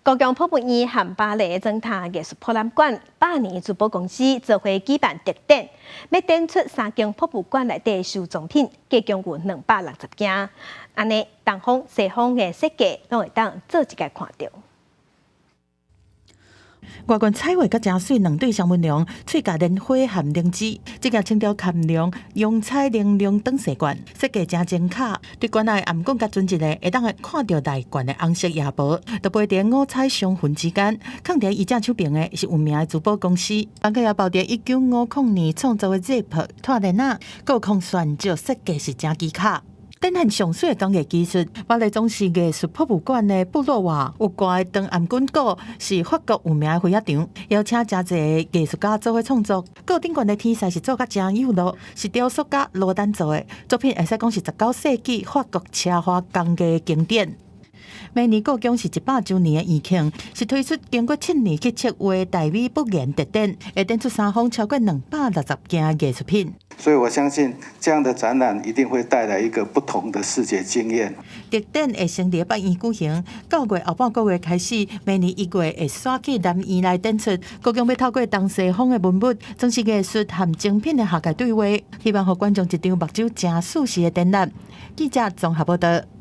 高雄博物院和巴黎总塔艺术博览馆百年珠宝公司做伙举办特展，要展出3间博物馆内底收藏品，计共有260件。安尼东方西方的设计，拢会当做一个看到。外观彩绘甲真水，两对双纹龙，喙甲莲花含灵芝，这件青条坎龙用彩玲珑长蛇冠，设计真精巧。对馆内暗管甲准一个，会当看到内观的红色夜袍，就飞伫五彩相混之间。放伫伊正手边的是有名的珠宝公司，房客也包伫1950年创造的 Zip 拖链仔，各空选照设计是真技巧。展现上水的工艺技术，巴黎总是艺术博物馆的布洛瓦有挂的长暗管鼓，是法国有名的花艺场，邀请真侪艺术家做伙创作。个顶悬的天使是做甲真有路，是雕塑家罗丹做的作品，会使讲是19世纪法国车花工艺的经典。明年故宫是100周年的延庆，是推出经过7年去策划大美不言特展，会展出3方超过260件艺术品。所以我相信这样的展览一定会带来一个不同的视觉经验。特展会先伫北院举行，9月后半个月开始，明年1月会刷去南院来展出。故宫要透过东西方的文物，装饰艺术和精品的下界对话，希望予观众一场目睭真舒适的展览。记者综合报道。